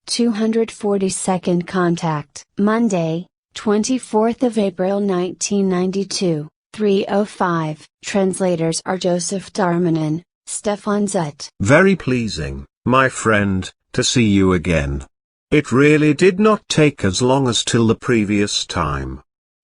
242nd Contact. Monday, 24th of April 1992, 3:05. Translators are Joseph Darmanin, Stefan Zutt. Very pleasing, my friend, to see you again. It really did not take as long as till the previous time.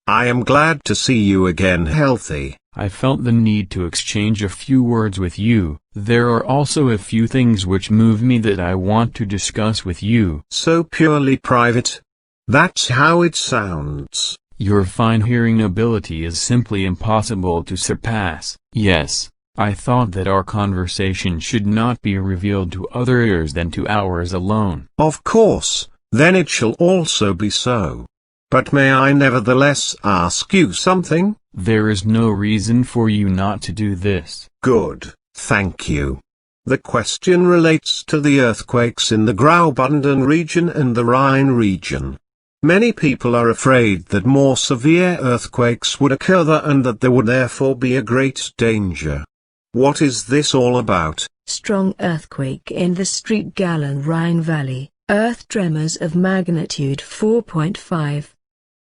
I am glad to see you again healthy. I felt the need to exchange a few words with you. There are also a few things which move me that I want to discuss with you. So purely private? That's how it sounds. Your fine hearing ability is simply impossible to surpass. Yes, I thought that our conversation should not be revealed to other ears than to ours alone. Of course, then it shall also be so. But may I nevertheless ask you something? There is no reason for you not to do this. Good, thank you. The question relates to the earthquakes in the Graubünden region and the Rhine region. Many people are afraid that more severe earthquakes would occur there and that there would therefore be a great danger. What is this all about? Strong earthquake in the Streetgalen Rhine Valley, earth tremors of magnitude 4.5.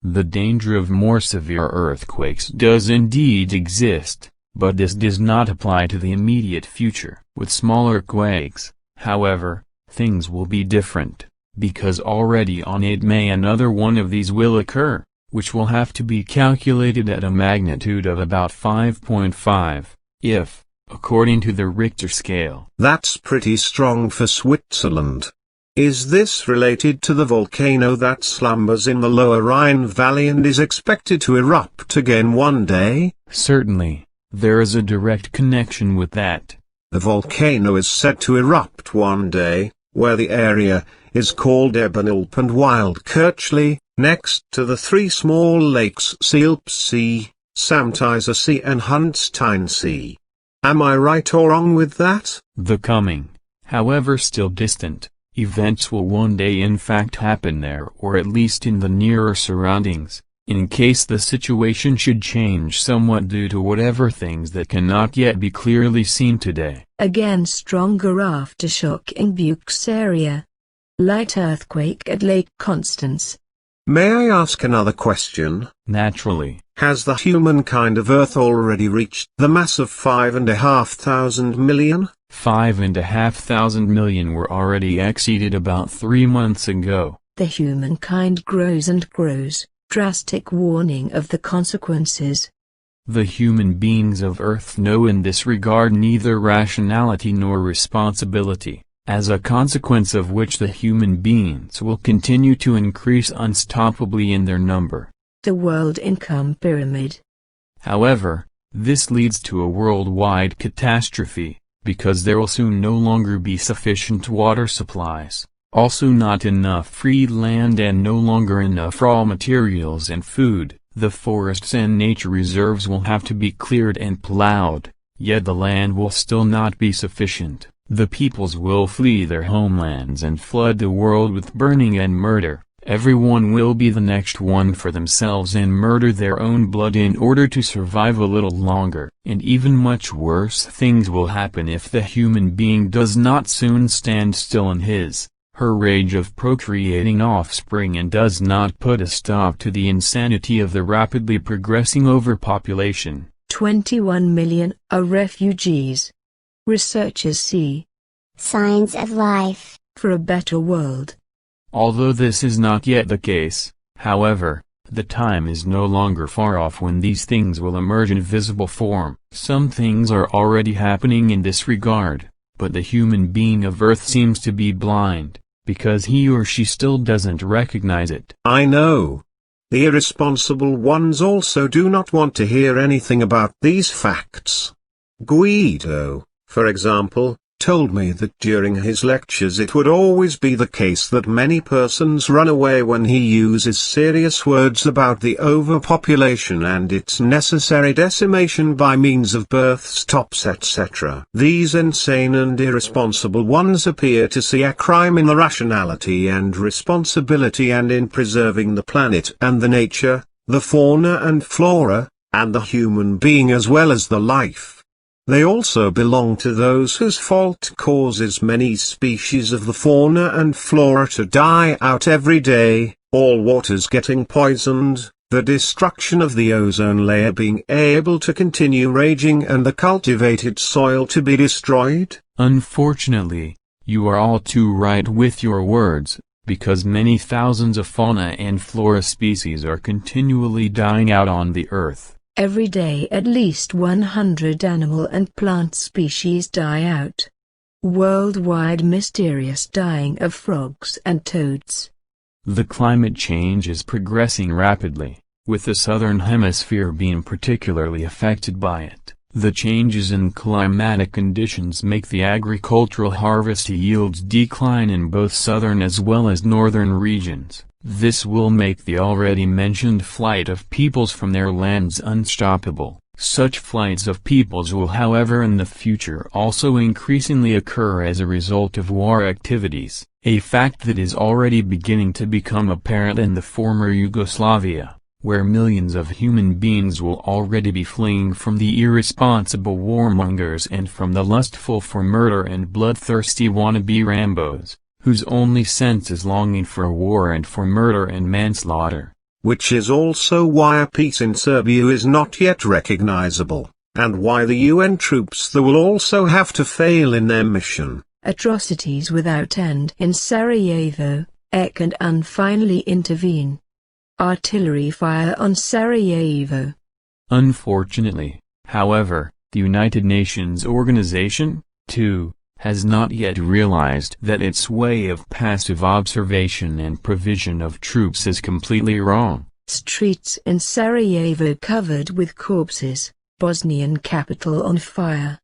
The danger of more severe earthquakes does indeed exist, but this does not apply to the immediate future. With smaller quakes, however, things will be different, because already on 8 May another one of these will occur, which will have to be calculated at a magnitude of about 5.5, if, according to the Richter scale. That's pretty strong for Switzerland. Is this related to the volcano that slumbers in the lower Rhine Valley and is expected to erupt again one day? Certainly, there is a direct connection with that. The volcano is said to erupt one day, where the area is called Ebenalp and Wildkirchley, next to the 3 small lakes Seelpsee, Samteisersee and Hunsteinsee. Am I right or wrong with that? The coming, however still distant, events will one day in fact happen there, or at least in the nearer surroundings, in case the situation should change somewhat due to whatever things that cannot yet be clearly seen today. Again stronger aftershock in Buchs area. Light earthquake at Lake Constance. May I ask another question? Naturally. Has the humankind of Earth already reached the mass of 5,500 million? 5,500 million were already exceeded about 3 months ago. The humankind grows and grows. Drastic warning of the consequences. The human beings of Earth know in this regard neither rationality nor responsibility, as a consequence of which the human beings will continue to increase unstoppably in their number. The world income pyramid. However, this leads to a worldwide catastrophe, because there will soon no longer be sufficient water supplies, also not enough free land and no longer enough raw materials and food. The forests and nature reserves will have to be cleared and plowed, yet the land will still not be sufficient. The peoples will flee their homelands and flood the world with burning and murder. Everyone will be the next one for themselves and murder their own blood in order to survive a little longer. And even much worse things will happen if the human being does not soon stand still in her rage of procreating offspring and does not put a stop to the insanity of the rapidly progressing overpopulation. 21 million are refugees. Researchers see signs of life for a better world. Although this is not yet the case, however, the time is no longer far off when these things will emerge in visible form. Some things are already happening in this regard, but the human being of Earth seems to be blind, because he or she still doesn't recognize it. I know. The irresponsible ones also do not want to hear anything about these facts. Guido, for example, told me that during his lectures it would always be the case that many persons run away when he uses serious words about the overpopulation and its necessary decimation by means of birth stops etc. These insane and irresponsible ones appear to see a crime in the rationality and responsibility and in preserving the planet and the nature, the fauna and flora, and the human being as well as the life. They also belong to those whose fault causes many species of the fauna and flora to die out every day, all waters getting poisoned, the destruction of the ozone layer being able to continue raging and the cultivated soil to be destroyed? Unfortunately, you are all too right with your words, because many thousands of fauna and flora species are continually dying out on the earth. Every day at least 100 animal and plant species die out. Worldwide mysterious dying of frogs and toads. The climate change is progressing rapidly, with the southern hemisphere being particularly affected by it. The changes in climatic conditions make the agricultural harvest yields decline in both southern as well as northern regions. This will make the already mentioned flight of peoples from their lands unstoppable. Such flights of peoples will however in the future also increasingly occur as a result of war activities, a fact that is already beginning to become apparent in the former Yugoslavia, where millions of human beings will already be fleeing from the irresponsible warmongers and from the lustful for murder and bloodthirsty wannabe Rambos, whose only sense is longing for war and for murder and manslaughter. Which is also why a peace in Serbia is not yet recognizable, and why the UN troops there will also have to fail in their mission. Atrocities without end in Sarajevo, Ek and UN finally intervene. Artillery fire on Sarajevo. Unfortunately, however, the United Nations organization, too, has not yet realized that its way of passive observation and provision of troops is completely wrong. Streets in Sarajevo covered with corpses, Bosnian capital on fire.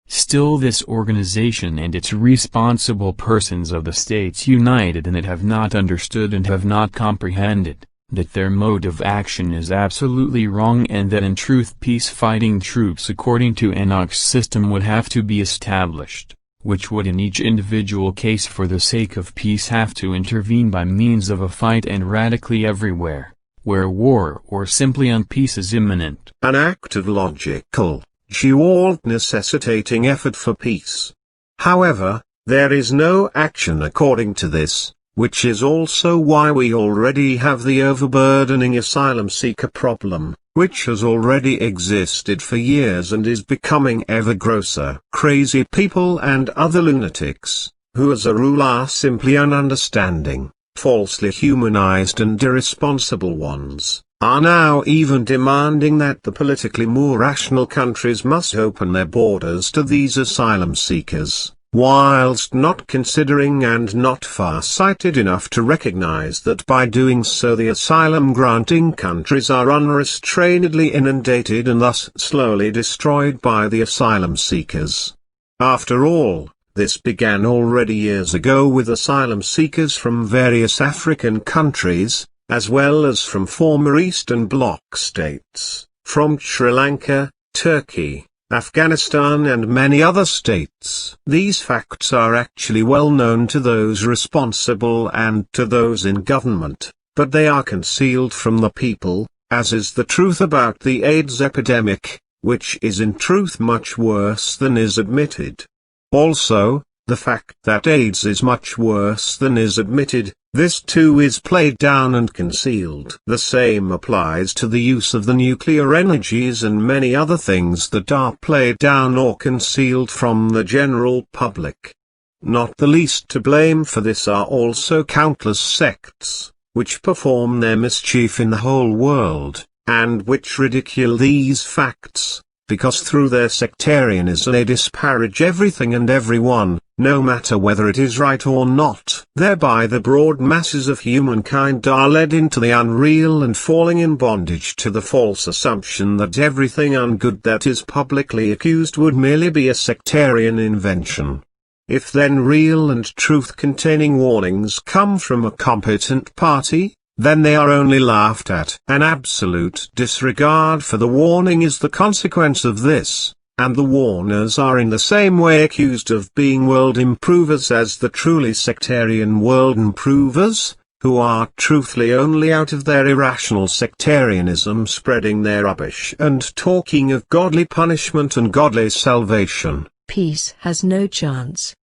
Still this organization and its responsible persons of the states united in it have not understood and have not comprehended that their mode of action is absolutely wrong and that in truth peace-fighting troops according to Enoch's system would have to be established, which would in each individual case for the sake of peace have to intervene by means of a fight and radically everywhere, where war or simply unpeace is imminent. An act of logical, dual necessitating effort for peace. However, there is no action according to this, which is also why we already have the overburdening asylum seeker problem, which has already existed for years and is becoming ever grosser. Crazy people and other lunatics, who as a rule are simply ununderstanding, falsely humanized and irresponsible ones, are now even demanding that the politically more rational countries must open their borders to these asylum seekers, whilst not considering and not far-sighted enough to recognize that by doing so the asylum-granting countries are unrestrainedly inundated and thus slowly destroyed by the asylum seekers. After all, this began already years ago with asylum seekers from various African countries, as well as from former Eastern Bloc states, from Sri Lanka, Turkey, Afghanistan and many other states. These facts are actually well known to those responsible and to those in government, but they are concealed from the people, as is the truth about the AIDS epidemic, which is in truth much worse than is admitted. Also, the fact that AIDS is much worse than is admitted, this too is played down and concealed. The same applies to the use of the nuclear energies and many other things that are played down or concealed from the general public. Not the least to blame for this are also countless sects, which perform their mischief in the whole world, and which ridicule these facts, because through their sectarianism they disparage everything and everyone, no matter whether it is right or not. Thereby the broad masses of humankind are led into the unreal and falling in bondage to the false assumption that everything ungood that is publicly accused would merely be a sectarian invention. If then real and truth-containing warnings come from a competent party, then they are only laughed at. An absolute disregard for the warning is the consequence of this, and the warners are in the same way accused of being world improvers as the truly sectarian world improvers, who are truthfully only out of their irrational sectarianism spreading their rubbish and talking of godly punishment and godly salvation. Peace has no chance.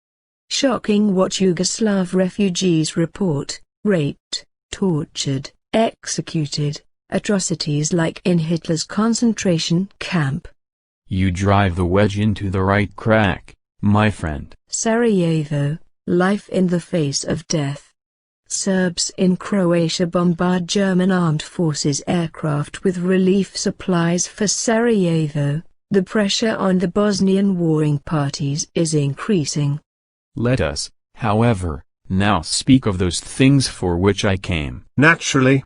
Shocking what Yugoslav refugees report: raped, tortured, executed, atrocities like in Hitler's concentration camp. You drive the wedge into the right crack, my friend. Sarajevo, life in the face of death. Serbs in Croatia bombard German armed forces aircraft with relief supplies for Sarajevo. The pressure on the Bosnian warring parties is increasing. Let us, however, now speak of those things for which I came. Naturally,